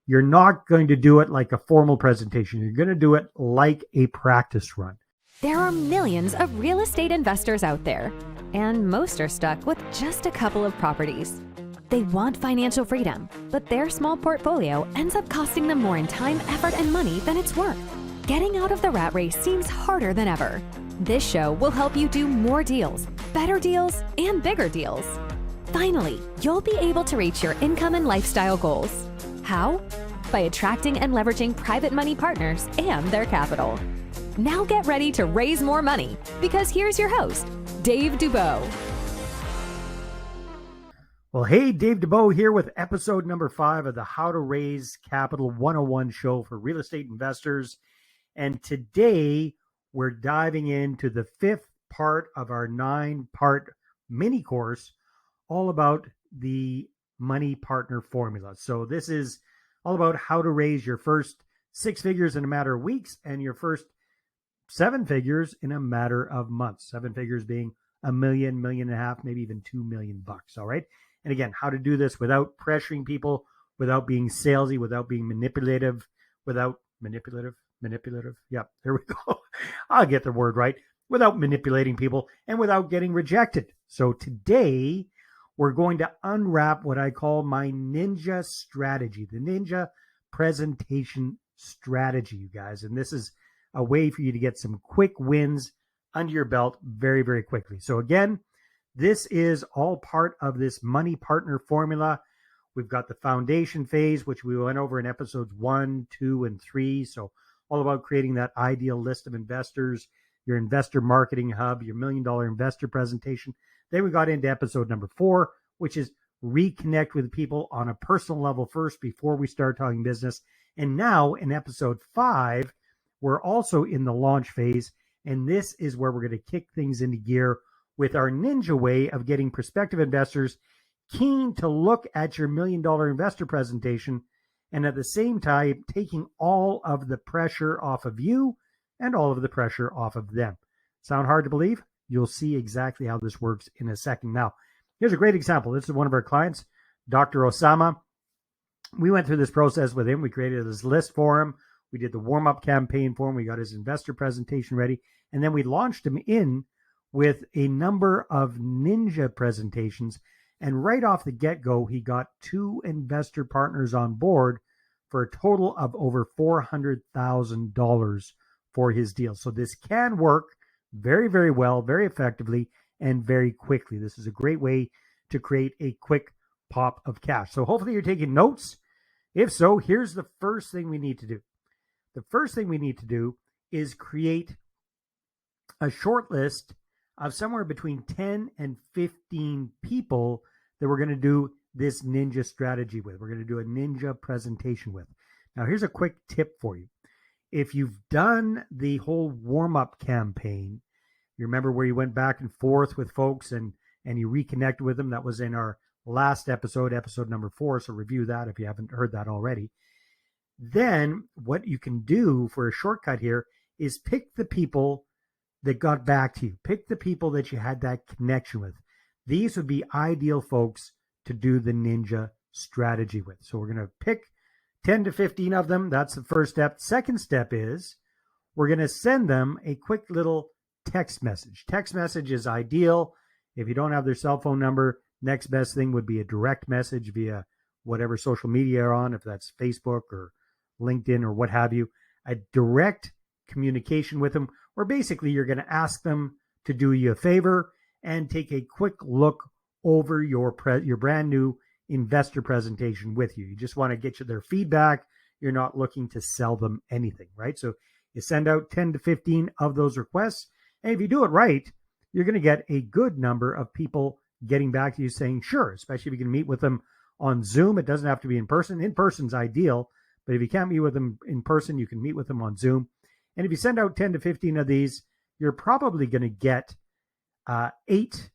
you're not going to do it like a formal presentation. You're going to do it like a practice run. There are millions of real estate investors out there, and most are stuck with just a couple of properties. They want financial freedom, but their small portfolio ends up costing them more in time, effort, and money than it's worth. Getting out of the rat race seems harder than ever. This show will help you do more deals, better deals, and bigger deals. Finally, you'll be able to reach your income and lifestyle goals. How? By attracting and leveraging private money partners and their capital. Now get ready to raise more money, because here's your host, Dave Dubeau. Well, hey, Dave Dubeau here with episode number 5 of the How to Raise Capital 101 show for real estate investors. And today we're diving into the 5th part of our 9-part mini course all about the money partner formula. So this is all about how to raise your first 6 figures in a matter of weeks and your first 7 figures in a matter of months. 7 figures being $1 million, $1.5 million, maybe even $2 million. All right. And again, how to do this without pressuring people, without being salesy, without being manipulative. Yeah, there we go. I'll get the word right. Without manipulating people and without getting rejected. So today we're going to unwrap what I call my ninja strategy, the ninja presentation strategy, you guys. And this is a way for you to get some quick wins under your belt very, very quickly. So again, this is all part of this money partner formula. We've got the foundation phase, which we went over in episodes 1, 2, and 3. So all about creating that ideal list of investors, your investor marketing hub, your $1 million investor presentation. Then we got into episode number 4, which is reconnect with people on a personal level first before we start talking business. And now in episode 5, we're also in the launch phase. And this is where we're going to kick things into gear with our ninja way of getting prospective investors keen to look at your $1 million investor presentation, and at the same time taking all of the pressure off of you and all of the pressure off of them. Sound hard to believe? You'll see exactly how this works in a second. Now, here's a great example. This is one of our clients, Dr. Osama. We went through this process with him. We created this list for him. We did the warm-up campaign for him. We got his investor presentation ready. And then we launched him in with a number of ninja presentations. And right off the get-go, he got 2 investor partners on board for a total of over $400,000 for his deal. So this can work very, very well, very effectively, and very quickly. This is a great way to create a quick pop of cash. So hopefully you're taking notes. If so, here's the first thing we need to do. The first thing we need to do is create a short list of somewhere between 10 and 15 people that we're going to do this ninja strategy with. We're going to do a ninja presentation with. Now, here's a quick tip for you. If you've done the whole warm-up campaign, you remember where you went back and forth with folks and you reconnected with them. That was in our last episode, episode number 4. So review that if you haven't heard that already. Then what you can do for a shortcut here is pick the people that got back to you. Pick the people that you had that connection with. These would be ideal folks to do the ninja strategy with. So we're going to pick 10 to 15 of them. That's the first step. Second step is we're going to send them a quick little text message. Text message is ideal. If you don't have their cell phone number, next best thing would be a direct message via whatever social media you're on, if that's Facebook or LinkedIn or what have you. A direct communication with them, where basically you're going to ask them to do you a favor and take a quick look over your brand new investor presentation with you. You just want to get their feedback. You're not looking to sell them anything, right? So you send out 10 to 15 of those requests. And if you do it right, you're going to get a good number of people getting back to you saying, sure, especially if you can meet with them on Zoom. It doesn't have to be in person. In person's ideal, but if you can't meet with them in person, you can meet with them on Zoom. And if you send out 10 to 15 of these, you're probably going to get 8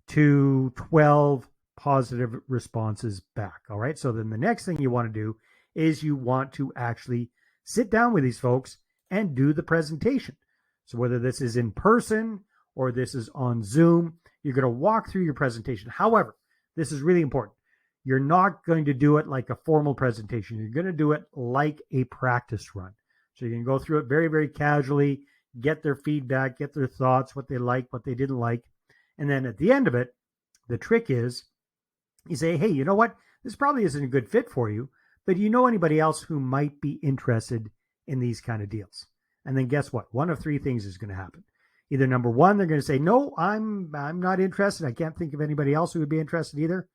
to 12 positive responses back. All right. So then the next thing you want to do is you want to actually sit down with these folks and do the presentation. So whether this is in person or this is on Zoom, you're going to walk through your presentation. However, this is really important. you're not going to do it like a formal presentation. You're going to do it like a practice run. So you can go through it very, very casually, get their feedback, get their thoughts, what they liked, what they didn't like. And then at the end of it, the trick is you say, hey, you know what? This probably isn't a good fit for you, but do you know anybody else who might be interested in these kind of deals? And then guess what? One of three things is going to happen. Either number one, they're going to say, no, I'm not interested. I can't think of anybody else who would be interested either.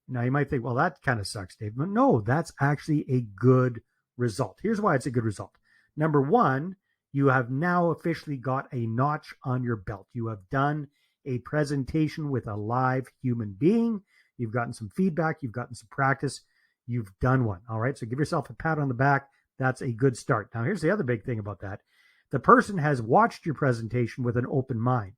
Now you might think, well, that kind of sucks, Dave. But no, that's actually a good result. Here's why it's a good result. Number one, you have now officially got a notch on your belt. You have done a presentation with a live human being. You've gotten some feedback. You've gotten some practice. You've done one. All right. So give yourself a pat on the back. That's a good start. Now, here's the other big thing about that. The person has watched your presentation with an open mind.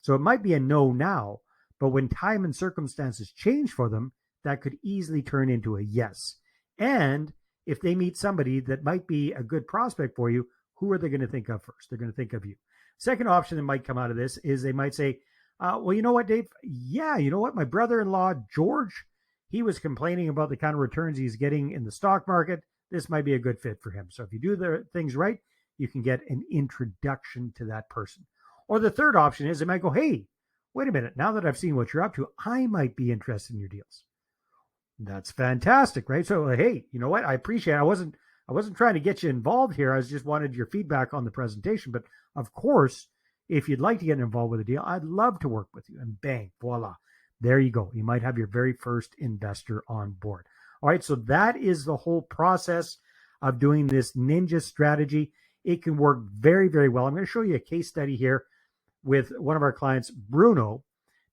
So it might be a no now, but when time and circumstances change for them, that could easily turn into a yes. And if they meet somebody that might be a good prospect for you, who are they going to think of first? They're going to think of you. Second option that might come out of this is they might say, well, you know what, Dave? Yeah, you know what? My brother-in-law, George, he was complaining about the kind of returns he's getting in the stock market. This might be a good fit for him. So if you do the things right, you can get an introduction to that person. Or the third option is they might go, hey, wait a minute. Now that I've seen what you're up to, I might be interested in your deals. That's fantastic, right? So, hey, you know what? I appreciate it. I wasn't trying to get you involved here. I just wanted your feedback on the presentation. But of course, if you'd like to get involved with a deal, I'd love to work with you. And bang, voila. There you go. You might have your very first investor on board. All right. So that is the whole process of doing this ninja strategy. It can work very, very well. I'm going to show you a case study here with one of our clients, Bruno.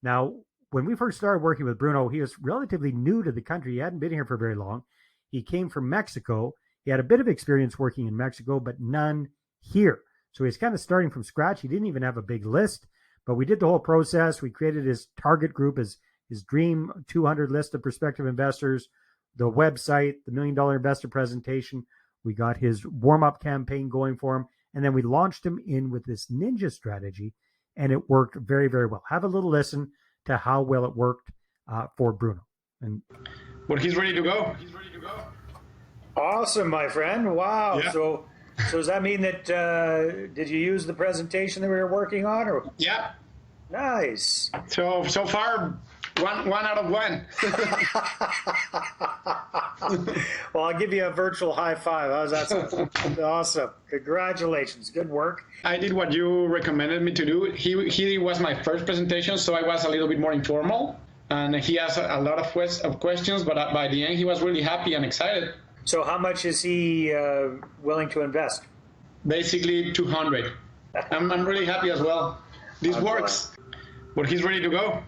Now, when we first started working with Bruno, he was relatively new to the country. He hadn't been here for very long. He came from Mexico. He had a bit of experience working in Mexico, but none here. So he's kind of starting from scratch. He didn't even have a big list, but we did the whole process. We created his target group, his dream 200 list of prospective investors, the website, the $1 Million Investor presentation. We got his warm-up campaign going for him, and then we launched him in with this ninja strategy, and it worked very, very well. Have a little listen to how well it worked for Bruno. And well, he's ready to go. Awesome, my friend. Wow. Yeah. So does that mean that did you use the presentation that we were working on? Or? Yeah. Nice. So far, one out of one. Well, I'll give you a virtual high five. How's that sound? Awesome. Congratulations. Good work. I did what you recommended me to do. He was my first presentation, so I was a little bit more informal. And he asked a lot of questions, but by the end, he was really happy and excited. So how much is he willing to invest? Basically 200. I'm really happy as well. This works. Well, he's ready to go.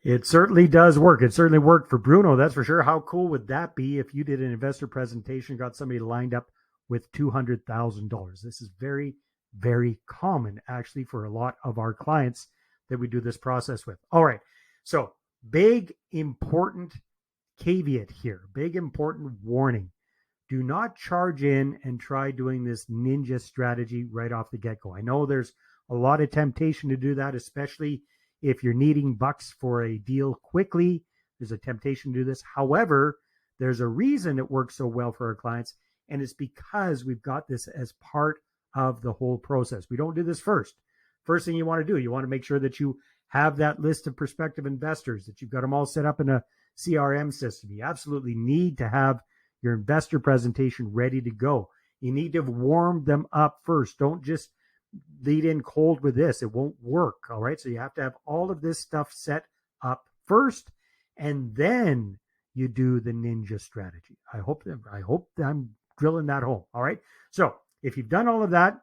It certainly does work. It certainly worked for Bruno, that's for sure. How cool would that be if you did an investor presentation, got somebody lined up with $200,000? This is very, very common, actually, for a lot of our clients that we do this process with. All right. So big, important caveat here. Big, important warning. Do not charge in and try doing this ninja strategy right off the get-go. I know there's a lot of temptation to do that, especially if you're needing bucks for a deal quickly. There's a temptation to do this. However, there's a reason it works so well for our clients, and it's because we've got this as part of the whole process. We don't do this first. First thing you want to do, you want to make sure that you have that list of prospective investors, that you've got them all set up in a CRM system. You absolutely need to have your investor presentation ready to go. You need to warm them up first. Don't just lead in cold with this. It won't work. All right. So you have to have all of this stuff set up first, and then you do the ninja strategy. I hope I'm drilling that home. All right. So if you've done all of that,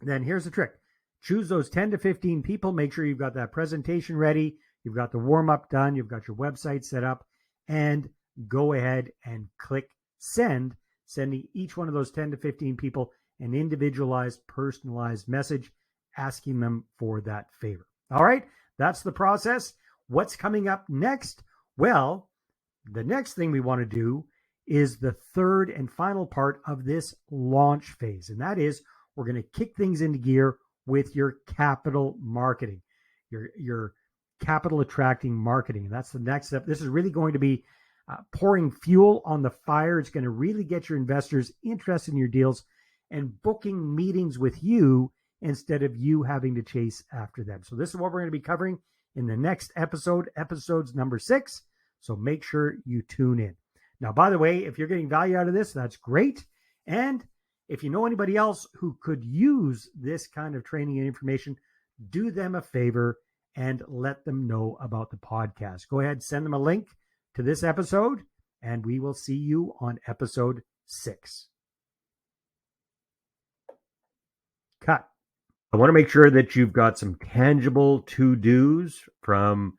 then here's the trick. Choose those 10 to 15 people. Make sure you've got that presentation ready. You've got the warm up done. You've got your website set up, and go ahead and click send, sending each one of those 10 to 15 people an individualized, personalized message asking them for that favor. All right, that's the process. What's coming up next? Well, the next thing we want to do is the third and final part of this launch phase, and that is we're going to kick things into gear with your capital marketing. Your capital attracting marketing. That's the next step. This is really going to be pouring fuel on the fire. It's going to really get your investors interested in your deals and booking meetings with you instead of you having to chase after them. So this is what we're going to be covering in the next episode, episodes number 6. So make sure you tune in. Now, by the way, if you're getting value out of this, that's great. And if you know anybody else who could use this kind of training and information, do them a favor and let them know about the podcast. Go ahead, send them a link to this episode, and we will see you on episode 6. Cut. I want to make sure that you've got some tangible to-dos from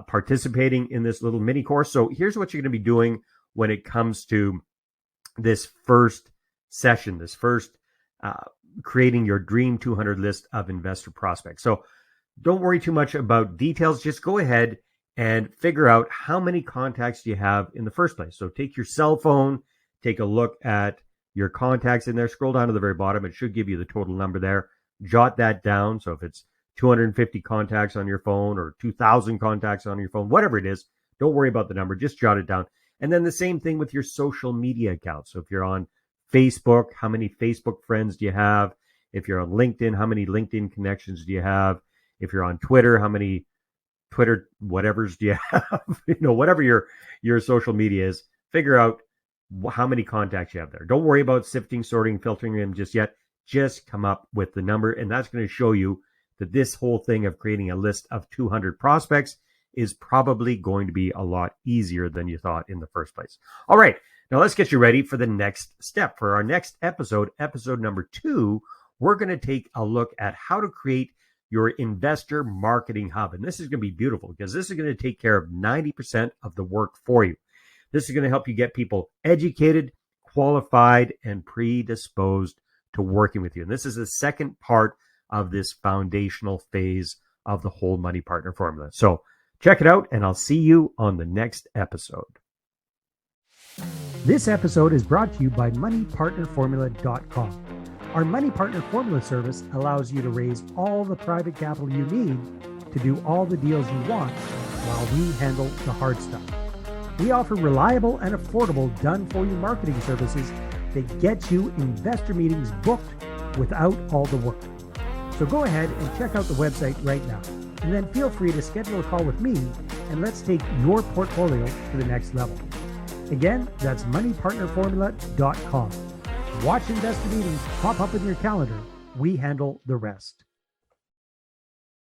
participating in this little mini course. So here's what you're going to be doing when it comes to this first session, this first creating your Dream 200 list of investor prospects. So don't worry too much about details. Just go ahead and figure out how many contacts you have in the first place. So take your cell phone, take a look at your contacts in there, scroll down to the very bottom. It should give you the total number there. Jot that down. So if it's 250 contacts on your phone or 2,000 contacts on your phone, whatever it is, don't worry about the number. Just jot it down. And then the same thing with your social media accounts. So if you're on Facebook, how many Facebook friends do you have? If you're on LinkedIn, how many LinkedIn connections do you have? If you're on Twitter, how many Twitter whatevers do you have? Whatever your social media is, figure out how many contacts you have there. Don't worry about sifting, sorting, filtering them just yet. Just come up with the number, and that's going to show you that this whole thing of creating a list of 200 prospects is probably going to be a lot easier than you thought in the first place. All right, now let's get you ready for the next step. For our next episode, episode number 2, we're going to take a look at how to create your investor marketing hub. And this is going to be beautiful because this is going to take care of 90% of the work for you. This is going to help you get people educated, qualified, and predisposed to working with you. And this is the second part of this foundational phase of the whole Money Partner formula. So check it out, and I'll see you on the next episode. This episode is brought to you by MoneyPartnerFormula.com. Our Money Partner Formula service allows you to raise all the private capital you need to do all the deals you want while we handle the hard stuff. We offer reliable and affordable done-for-you marketing services that get you investor meetings booked without all the work. So go ahead and check out the website right now, and then feel free to schedule a call with me, and let's take your portfolio to the next level. Again, that's MoneyPartnerFormula.com. Watch investor meetings pop up in your calendar. We handle the rest.